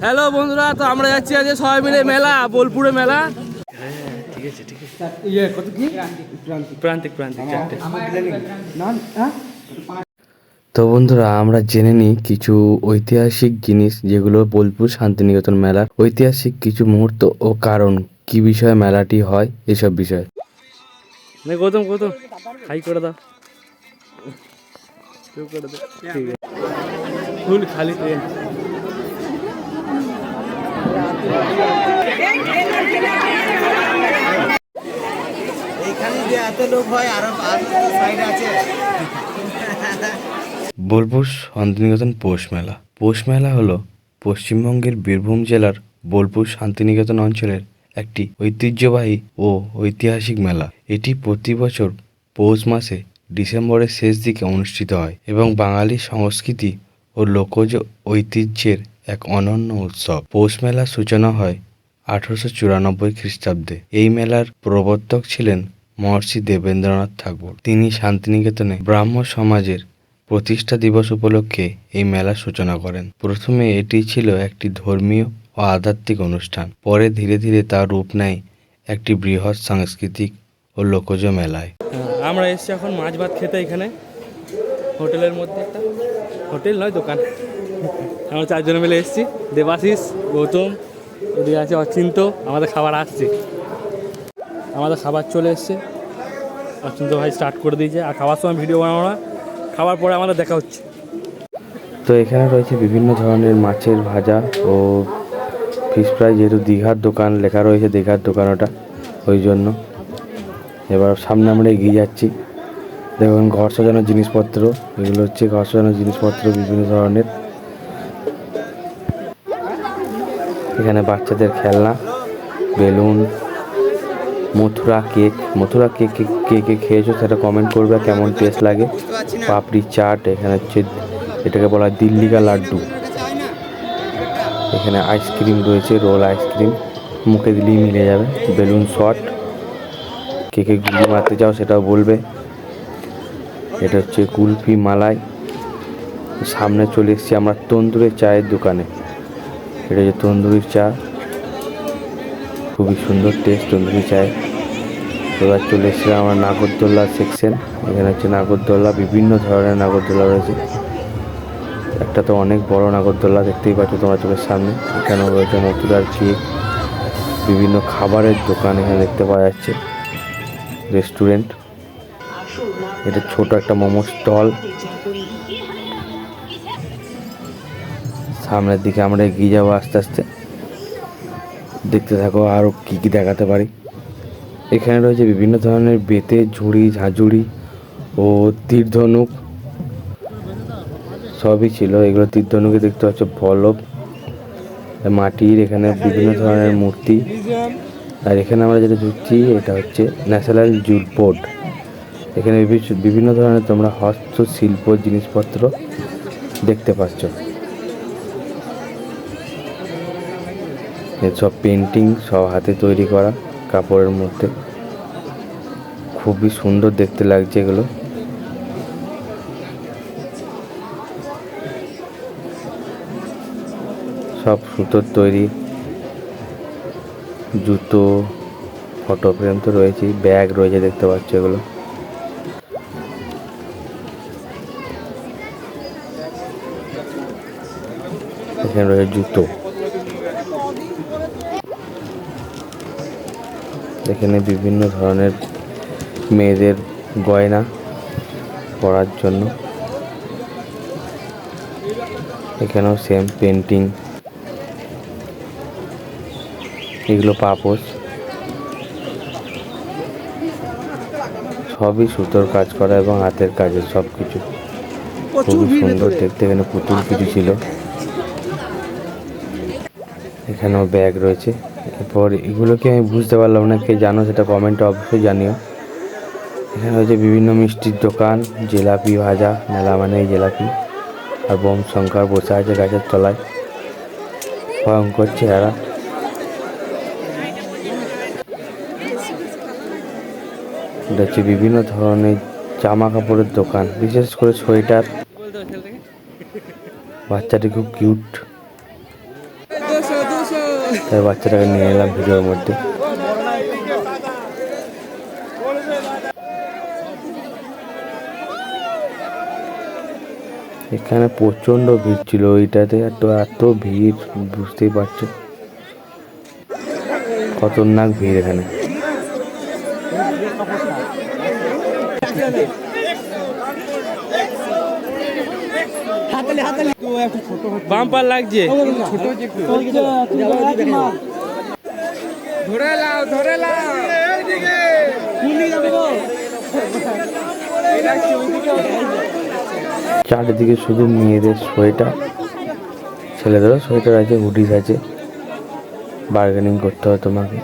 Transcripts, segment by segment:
Hello বন্ধুরা, তো আমরা যাচ্ছি আজ সবাই মিলে মেলা, বোলপুরে মেলা। ঠিক আছে ঠিক আছে। কত কি প্রান্তিক চারটে। তো বন্ধুরা, আমরা জেনে নিই কিছু ঐতিহাসিক জিনিস যেগুলো বোলপুর শান্তিনিকেতন মেলার ঐতিহাসিক কিছু মুহূর্ত ও কারণ, কি বিষয়ে মেলাটি হয় এসব বিষয়ে। গৌতম হাই করে দাও, ফুল খালি ট্রেন। বোলপুর শান্তিনিকেতন পৌষ মেলা। পৌষ মেলা হলো পশ্চিমবঙ্গের বীরভূম জেলার বোলপুর শান্তিনিকেতন অঞ্চলের একটি ঐতিহ্যবাহী ও ঐতিহাসিক মেলা। এটি প্রতি বছর পৌষ মাসে ডিসেম্বরের শেষ দিকে অনুষ্ঠিত হয় এবং বাঙালি সংস্কৃতি ও লোকজ ঐতিহ্যের এক অনন্য উৎসব। পৌষ মেলার সূচনা হয় 1894 খ্রিস্টাব্দে। এই মেলার প্রবর্তক ছিলেন মহর্ষি দেবেন্দ্রনাথ ঠাকুর। তিনি শান্তিনিকেতনে ব্রাহ্ম সমাজের প্রতিষ্ঠা দিবস উপলক্ষে এই মেলার সূচনা করেন। প্রথমে এটি ছিল একটি ধর্মীয় ও আধ্যাত্মিক অনুষ্ঠান, পরে ধীরে ধীরে তার রূপ নেয় একটি বৃহৎ সাংস্কৃতিক ও লোকজ মেলায়। আমরা এসেছি এখন মাছ ভাত খেতে, এখানে হোটেলের মধ্যে, একটা হোটেল নয় দোকান। আমরা চারজন মিলে এসেছি, দেবাশিস, গৌতম, এদিকে আছে অচিন্ত। আমাদের খাবার আসছে, আমাদের খাবার চলে এসছে। অচিন্ত ভাই স্টার্ট করে দিয়েছে, আর খাবার সময় ভিডিও বানাবো না, খাবার পরে আমাদের দেখা হচ্ছে। তো এখানে রয়েছে বিভিন্ন ধরনের মাছের ভাজা ও ফিশ ফ্রাই, যেহেতু দীঘার দোকান লেখা রয়েছে, দীঘার দোকান ওটা, ওই জন্য। এবার সামনে আমরা এগিয়ে যাচ্ছি। দেখুন ঘর সাজানোর জিনিসপত্র, এগুলো হচ্ছে ঘর সাজানোর জিনিসপত্র বিভিন্ন ধরনের। এখানে বাচ্চাদের খেলনা, বেলুন, মথুরা কেক কে খেয়েছো সেটা কমেন্ট করবে, কেমন টেস্ট লাগে। পাপড়ি চাট, এখানে হচ্ছে এটাকে বলা হয় দিল্লি কা লাড্ডু। এখানে আইসক্রিম রয়েছে, রোল আইসক্রিম, মুখে দিলেই মিলে যাবে। বেলুন শট, কে গুলি মারতে চাও সেটাও বলবে। এটা হচ্ছে কুলফি মালাই। সামনে চলে এসেছি আমরা তন্দুরি চায়ের দোকানে। এটা হচ্ছে তন্দুরি চা, খুবই সুন্দর টেস্ট তন্দুরি চায়। এবার চলে এসেছিলাম আমরা নাগরদোল্লার সেকশন। এখানে হচ্ছে নাগরদোল্লা, বিভিন্ন ধরনের নাগরদোল্লা রয়েছে। একটা তো অনেক বড় নাগরদোল্লা, দেখতেই পাচ্ছ তোমার চোখের সামনে। এখানেও রয়েছে মথুরার কেক, বিভিন্ন খাবারের দোকান এখানে দেখতে পাওয়া যাচ্ছে, রেস্টুরেন্ট। এটা ছোট একটা মোমো স্টল। সামনের দিকে আমরা এগিয়ে যাবো আস্তে আস্তে, দেখতে থাকো আরও কী কী দেখাতে পারি। এখানে রয়েছে বিভিন্ন ধরনের বেতে ঝুড়ি, ঝাঁঝুড়ি ও তীর ধনুক সবই ছিল। এগুলো তীর ধনুকে দেখতে পাচ্ছ বল্লভ মাটির, এখানে বিভিন্ন ধরনের মূর্তি। আর এখানে আমরা যেটা ঢুকছি এটা হচ্ছে ন্যাশনাল জুট বোর্ড। এখানে বিভিন্ন ধরনের তোমরা হস্তশিল্প জিনিসপত্র দেখতে পাচ্ছ। এসব পেন্টিং সব হাতে তৈরি করা কাপড়ের মধ্যে, খুবই সুন্দর দেখতে লাগছে এগুলো। সব সুতোর তৈরি, জুতো, ফটো ফ্রেম তো রয়েছে, ব্যাগ রয়েছে দেখতে পাচ্ছ এগুলো। এখানে রয়েছে জুতো, এখানে বিভিন্ন ধরনের মেয়েদের গয়না পরার জন্য। এখানেও সেম পেন্টিং, এগুলো পাপোশ, সবই সুতোর কাজ করা এবং হাতের কাজের সব কিছু, খুবই সুন্দর দেখতে। এখানে পুতুল কিছু ছিল। এখানেও ব্যাগ রয়েছে। এরপর এগুলোকে আমি বুঝতে পারলাম না, কে জানো সেটা কমেন্টে অবশ্যই জানিও। এখানে হচ্ছে বিভিন্ন মিষ্টির দোকান, জিলাপি ভাজা, মেলা মানে এই জিলাপি। আর বোম শঙ্কর বসে আছে গাছের তলায়, ভয়ঙ্কর চেহারা। এটা হচ্ছে বিভিন্ন ধরনের জামা কাপড়ের দোকান, বিশেষ করে সোয়েটার। বাচ্চাটি খুব কিউট। তাই বাচ্চাটাকে নিয়ে এলাম ভিডিওর মধ্যে। এখানে প্রচন্ড ভিড় ছিল ওইটাতে, এত ভিড় বুঝতেই পারছো, খতরনাক ভিড় এখানে। বাম্পার লাগছে, চারিদিকে শুধু মেয়েদের সোয়েটার, ছেলেদেরও সোয়েটার আছে, হুডিস আছে, বার্গেনিং করতে হয় তোমাকে।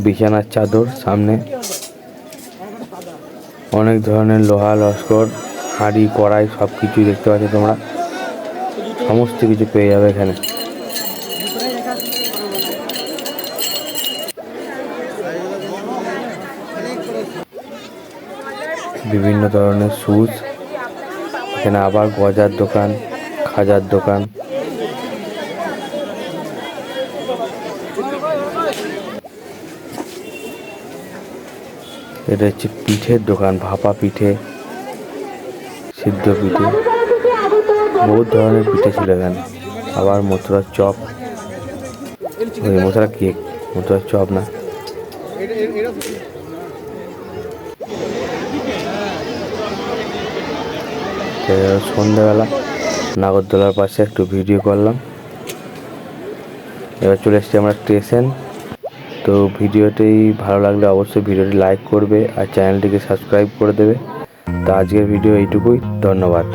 বিছানার চাদর, সামনে অনেক ধরনের লোহা লস্কর, হাঁড়ি কড়াই সব কিছুই দেখতে পাচ্ছ তোমরা, সমস্ত কিছু পেয়ে যাবে এখানে। বিভিন্ন ধরনের শুজ, এখানে আবার গজার দোকান, খাজার দোকান। এটা হচ্ছে পিঠের দোকান, ভাপা পিঠে, সিদ্ধ পিঠে, বহুত ধরনের পিঠে ছিল এখানে। আবার মথুরার চপ, ওই মথুরা কেক, মথুরার চপ না। সন্ধ্যাবেলা নাগরদোলার পাশে একটু ভিডিও করলাম। এবার চলে এসেছি আমরা স্টেশন। তো ভিডিওটি ভালো লাগলে অবশ্যই ভিডিওটি লাইক করবে আর চ্যানেলটিকে সাবস্ক্রাইব করে দেবে। তো আজকের ভিডিও এইটুকুই, ধন্যবাদ।